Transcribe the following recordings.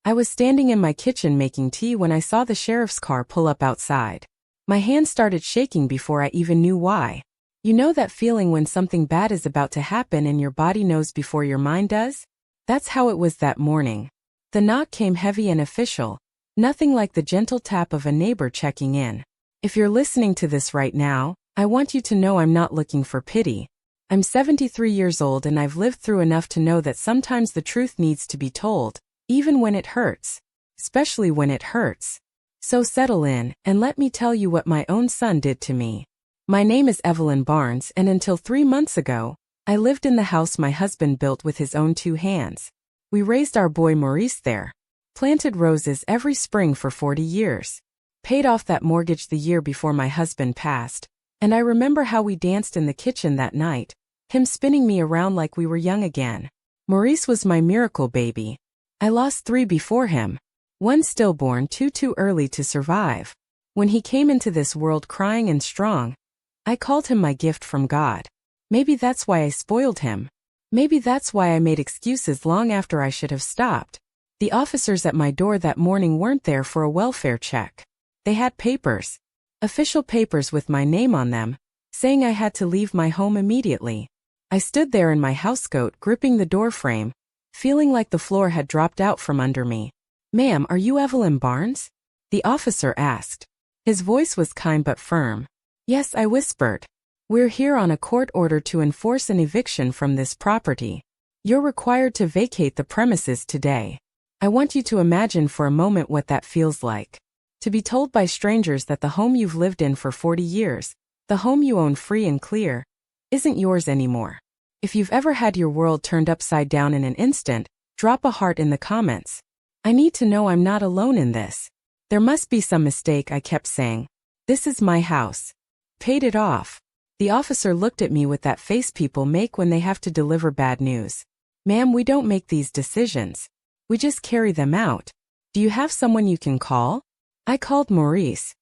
I was standing in my kitchen making tea when I saw the sheriff's car pull up outside. My hand started shaking before I even knew why. You know that feeling when something bad is about to happen and your body knows before your mind does? That's how it was that morning. The knock came heavy and official, nothing like the gentle tap of a neighbor checking in. If you're listening to this right now, I want you to know I'm not looking for pity. I'm 73 years old and I've lived through enough to know that sometimes the truth needs to be told, even when it hurts. Especially when it hurts. So settle in, and let me tell you what my own son did to me. My name is Evelyn Barnes, and until 3 months ago, I lived in the house my husband built with his own 2 hands. We raised our boy Maurice there. Planted roses every spring for 40 years. Paid off that mortgage the year before my husband passed. And I remember how we danced in the kitchen that night, him spinning me around like we were young again. Maurice was my miracle baby. I lost 3 before him. 1 stillborn, 2 too early to survive. When he came into this world crying and strong, I called him my gift from God. Maybe that's why I spoiled him. Maybe that's why I made excuses long after I should have stopped. The officers at my door that morning weren't there for a welfare check. They had papers. Official papers with my name on them, saying I had to leave my home immediately. I stood there in my housecoat gripping the doorframe, feeling like the floor had dropped out from under me. "Ma'am, are you Evelyn Barnes?" the officer asked. His voice was kind but firm. "Yes," I whispered. "We're here on a court order to enforce an eviction from this property. You're required to vacate the premises today." I want you to imagine for a moment what that feels like. To be told by strangers that the home you've lived in for 40 years, the home you own free and clear, isn't yours anymore. If you've ever had your world turned upside down in an instant, drop a heart in the comments. I need to know I'm not alone in this. There must be some mistake, I kept saying. This is my house. Paid it off. The officer looked at me with that face people make when they have to deliver bad news. "Ma'am, we don't make these decisions. We just carry them out. Do you have someone you can call?" I called Maurice.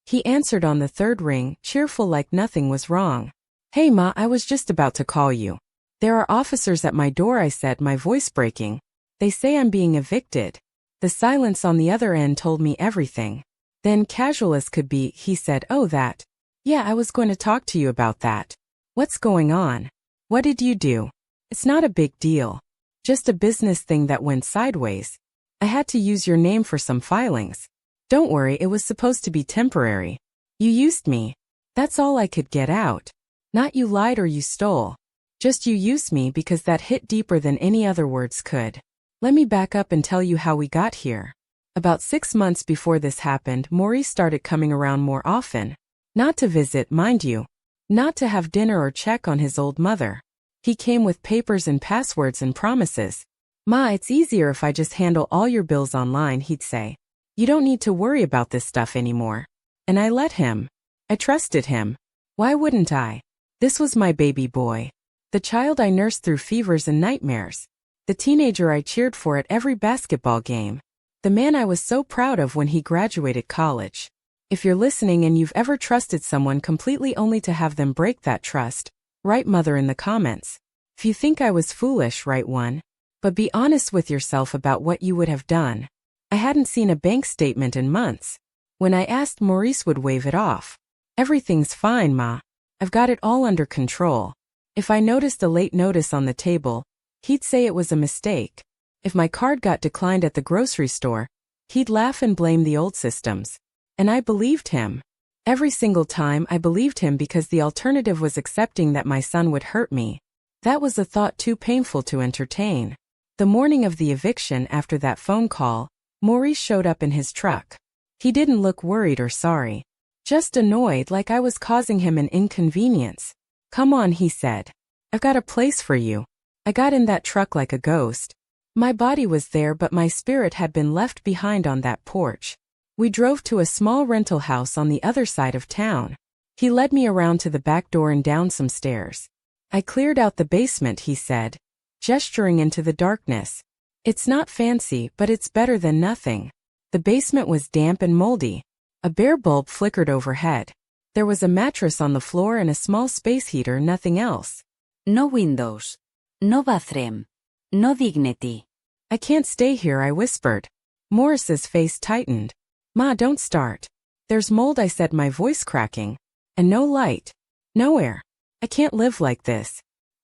He answered on the 3rd ring, cheerful like nothing was wrong. "Hey Ma, I was just about to call you. There are officers at my door," I said, my voice breaking. "They say I'm being evicted." The silence on the other end told me everything. Then, casual as could be, he said, "Oh, that. Yeah, I was going to talk to you about that. What's going on? What did you do?" "It's not a big deal. Just a business thing that went sideways. I had to use your name for some filings. Don't worry, it was supposed to be temporary. You used me. That's all I could get out. Not you lied or you stole. Just you used me because that hit deeper than any other words could." Let me back up and tell you how we got here. About 6 months before this happened, Maurice started coming around more often. Not to visit, mind you. Not to have dinner or check on his old mother. He came with papers and passwords and promises. "Ma, it's easier if I just handle all your bills online," he'd say. "You don't need to worry about this stuff anymore." And I let him. I trusted him. Why wouldn't I? This was my baby boy. The child I nursed through fevers and nightmares. The teenager I cheered for at every basketball game. The man I was so proud of when he graduated college. If you're listening and you've ever trusted someone completely only to have them break that trust, write mother in the comments. If you think I was foolish, write 1. But be honest with yourself about what you would have done. I hadn't seen a bank statement in months. When I asked, Maurice would wave it off. "Everything's fine, Ma. I've got it all under control." If I noticed a late notice on the table, he'd say it was a mistake. If my card got declined at the grocery store, he'd laugh and blame the old systems. And I believed him. Every single time I believed him because the alternative was accepting that my son would hurt me. That was a thought too painful to entertain. The morning of the eviction after that phone call, Maurice showed up in his truck. He didn't look worried or sorry. Just annoyed, like I was causing him an inconvenience. "Come on," he said. "I've got a place for you." I got in that truck like a ghost. My body was there but my spirit had been left behind on that porch. We drove to a small rental house on the other side of town. He led me around to the back door and down some stairs. "I cleared out the basement," he said, gesturing into the darkness. "It's not fancy, but it's better than nothing." The basement was damp and moldy. A bare bulb flickered overhead. There was a mattress on the floor and a small space heater, nothing else. No windows. No bathroom. No dignity. I can't stay here, I whispered. Maurice's face tightened. Ma, don't start. There's mold, I said, my voice cracking. And no light. Nowhere. I can't live like this.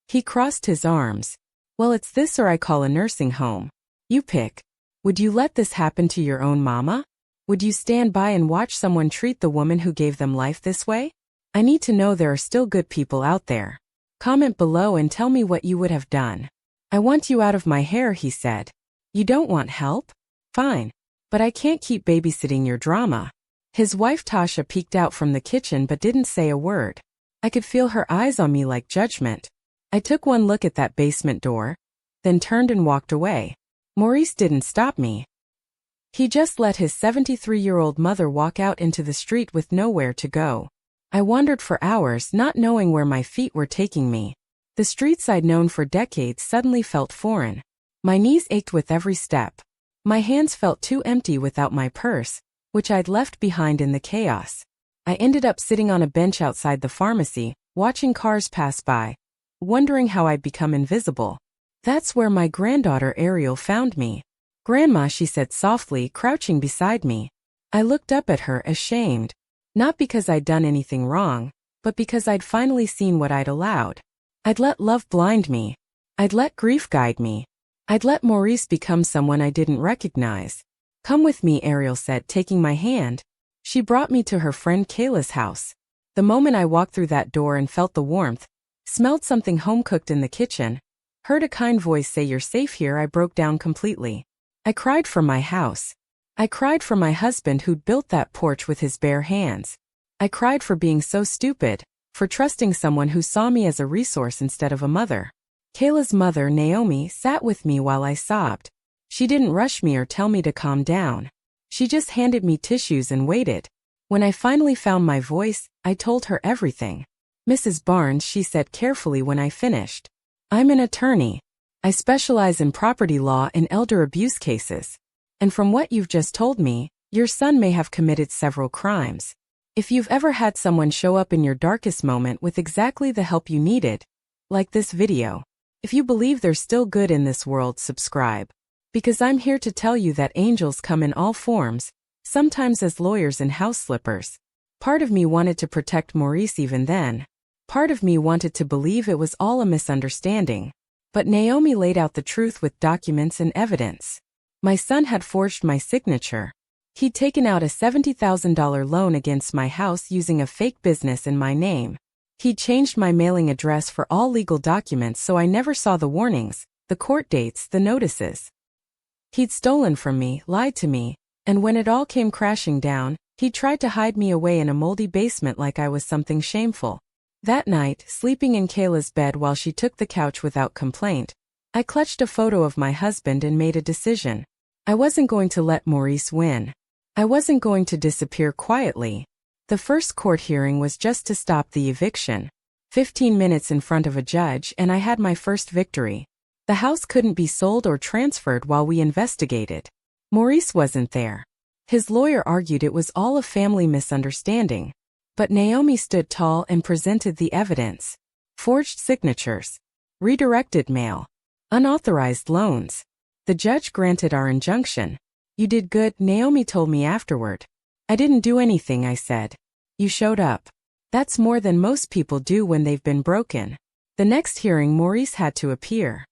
He crossed his arms. Well, it's this or I call a nursing home. You pick. Would you let this happen to your own mama? Would you stand by and watch someone treat the woman who gave them life this way? I need to know there are still good people out there. Comment below and tell me what you would have done. I want you out of my hair, he said. You don't want help? Fine. But I can't keep babysitting your drama. His wife Tasha peeked out from the kitchen but didn't say a word. I could feel her eyes on me like judgment. I took one look at that basement door, then turned and walked away. Maurice didn't stop me. He just let his 73-year-old mother walk out into the street with nowhere to go. I wandered for hours, not knowing where my feet were taking me. The streets I'd known for decades suddenly felt foreign. My knees ached with every step. My hands felt too empty without my purse, which I'd left behind in the chaos. I ended up sitting on a bench outside the pharmacy, watching cars pass by, wondering how I'd become invisible. That's where my granddaughter Ariel found me. Grandma, she said softly, crouching beside me. I looked up at her, ashamed. Not because I'd done anything wrong, but because I'd finally seen what I'd allowed. I'd let love blind me. I'd let grief guide me. I'd let Maurice become someone I didn't recognize. Come with me, Ariel said, taking my hand. She brought me to her friend Kayla's house. The moment I walked through that door and felt the warmth, smelled something home-cooked in the kitchen, heard a kind voice say, "You're safe here," I broke down completely. I cried for my house. I cried for my husband who'd built that porch with his bare hands. I cried for being so stupid, for trusting someone who saw me as a resource instead of a mother. Kayla's mother, Naomi, sat with me while I sobbed. She didn't rush me or tell me to calm down. She just handed me tissues and waited. When I finally found my voice, I told her everything. "Mrs. Barnes," she said carefully when I finished. "I'm an attorney. I specialize in property law and elder abuse cases. And from what you've just told me, your son may have committed several crimes. If you've ever had someone show up in your darkest moment with exactly the help you needed, like this video, if you believe there's still good in this world, subscribe. Because I'm here to tell you that angels come in all forms, sometimes as lawyers in house slippers." Part of me wanted to protect Maurice even then. Part of me wanted to believe it was all a misunderstanding. But Naomi laid out the truth with documents and evidence. My son had forged my signature. He'd taken out a $70,000 loan against my house using a fake business in my name. He'd changed my mailing address for all legal documents so I never saw the warnings, the court dates, the notices. He'd stolen from me, lied to me, and when it all came crashing down, he tried to hide me away in a moldy basement like I was something shameful. That night, sleeping in Kayla's bed while she took the couch without complaint, I clutched a photo of my husband and made a decision. I wasn't going to let Maurice win. I wasn't going to disappear quietly. The first court hearing was just to stop the eviction. 15 minutes in front of a judge and I had my first victory. The house couldn't be sold or transferred while we investigated. Maurice wasn't there. His lawyer argued it was all a family misunderstanding. But Naomi stood tall and presented the evidence. Forged signatures. Redirected mail. Unauthorized loans. The judge granted our injunction. "You did good," Naomi told me afterward. "I didn't do anything," I said. "You showed up. That's more than most people do when they've been broken." The next hearing, Maurice had to appear.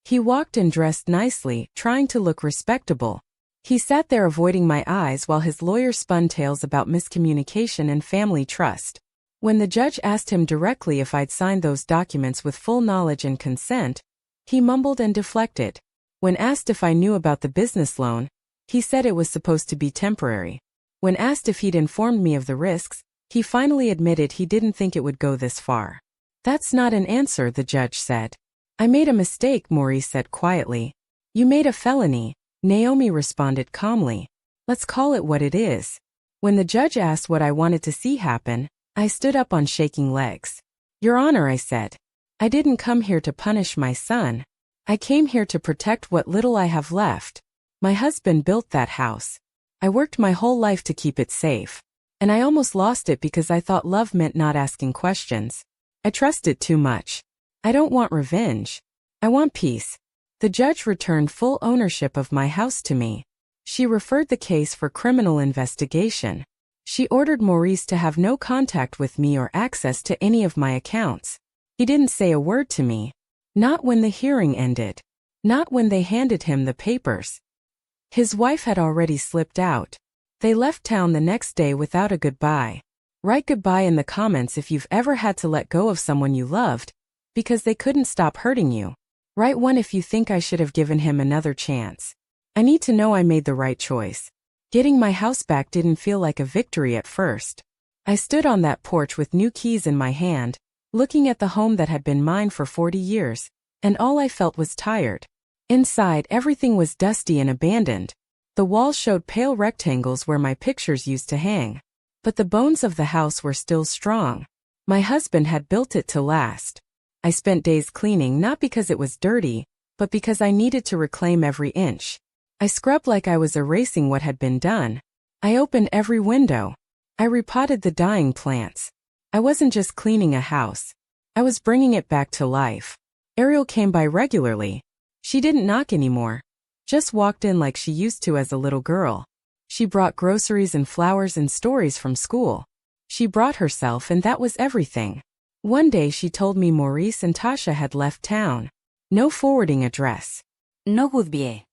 He walked and dressed nicely, trying to look respectable. He sat there avoiding my eyes while his lawyer spun tales about miscommunication and family trust. When the judge asked him directly if I'd signed those documents with full knowledge and consent, he mumbled and deflected. When asked if I knew about the business loan, he said it was supposed to be temporary. When asked if he'd informed me of the risks, he finally admitted he didn't think it would go this far. "That's not an answer," the judge said. "I made a mistake," Maurice said quietly. "You made a felony," Naomi responded calmly. "Let's call it what it is." When the judge asked what I wanted to see happen, I stood up on shaking legs. "Your Honor," I said, "I didn't come here to punish my son. I came here to protect what little I have left. My husband built that house. I worked my whole life to keep it safe. And I almost lost it because I thought love meant not asking questions. I trusted too much. I don't want revenge. I want peace. The judge returned full ownership of my house to me. She referred the case for criminal investigation. She ordered Maurice to have no contact with me or access to any of my accounts. He didn't say a word to me. Not when the hearing ended. Not when they handed him the papers. His wife had already slipped out. They left town the next day without a goodbye. Write goodbye in the comments if you've ever had to let go of someone you loved because they couldn't stop hurting you. Write one if you think I should have given him another chance. I need to know I made the right choice. Getting my house back didn't feel like a victory at first. I stood on that porch with new keys in my hand, looking at the home that had been mine for 40 years, and all I felt was tired. Inside, everything was dusty and abandoned. The walls showed pale rectangles where my pictures used to hang. But the bones of the house were still strong. My husband had built it to last. I spent days cleaning not because it was dirty, but because I needed to reclaim every inch. I scrubbed like I was erasing what had been done. I opened every window. I repotted the dying plants. I wasn't just cleaning a house. I was bringing it back to life. Ariel came by regularly. She didn't knock anymore. Just walked in like she used to as a little girl. She brought groceries and flowers and stories from school. She brought herself, and that was everything. One day she told me Maurice and Tasha had left town. No forwarding address. No goodbye.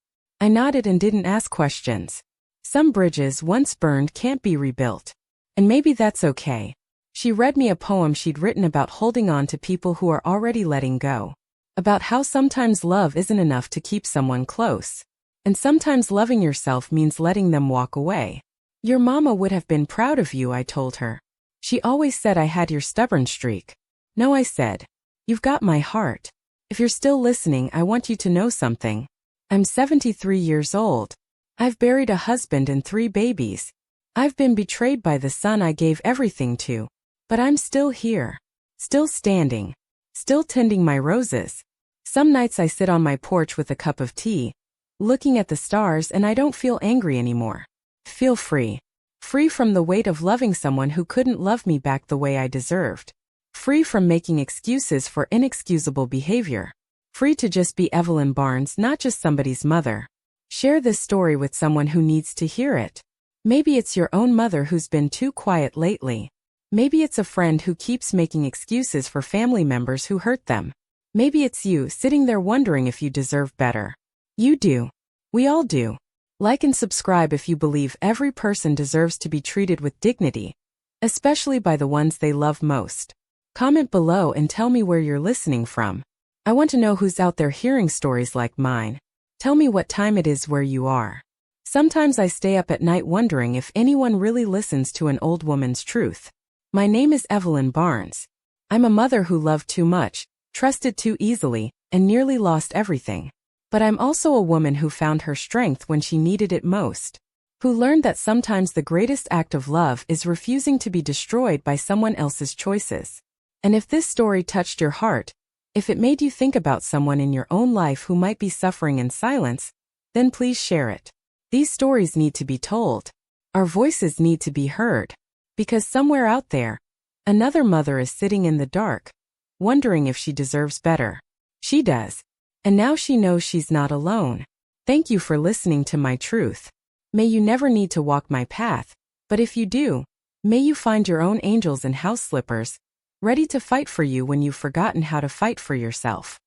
I nodded and didn't ask questions. Some bridges once burned can't be rebuilt. And maybe that's okay. She read me a poem she'd written about holding on to people who are already letting go. About how sometimes love isn't enough to keep someone close. And sometimes loving yourself means letting them walk away. Your mama would have been proud of you, I told her. She always said I had your stubborn streak. No, I said. You've got my heart. If you're still listening, I want you to know something. I'm 73 years old. I've buried a husband and 3 babies. I've been betrayed by the son I gave everything to. But I'm still here. Still standing. Still tending my roses. Some nights I sit on my porch with a cup of tea, looking at the stars, and I don't feel angry anymore. Feel free. Free from the weight of loving someone who couldn't love me back the way I deserved. Free from making excuses for inexcusable behavior. Free to just be Evelyn Barnes, not just somebody's mother. Share this story with someone who needs to hear it. Maybe it's your own mother who's been too quiet lately. Maybe it's a friend who keeps making excuses for family members who hurt them. Maybe it's you sitting there wondering if you deserve better. You do. We all do. Like and subscribe if you believe every person deserves to be treated with dignity, especially by the ones they love most. Comment below and tell me where you're listening from. I want to know who's out there hearing stories like mine. Tell me what time it is where you are. Sometimes I stay up at night wondering if anyone really listens to an old woman's truth. My name is Evelyn Barnes. I'm a mother who loved too much, trusted too easily, and nearly lost everything. But I'm also a woman who found her strength when she needed it most. Who learned that sometimes the greatest act of love is refusing to be destroyed by someone else's choices. And if this story touched your heart, if it made you think about someone in your own life who might be suffering in silence, then please share it. These stories need to be told. Our voices need to be heard. Because somewhere out there, another mother is sitting in the dark, wondering if she deserves better. She does. And now she knows she's not alone. Thank you for listening to my truth. May you never need to walk my path, but if you do, may you find your own angels in house slippers, ready to fight for you when you've forgotten how to fight for yourself.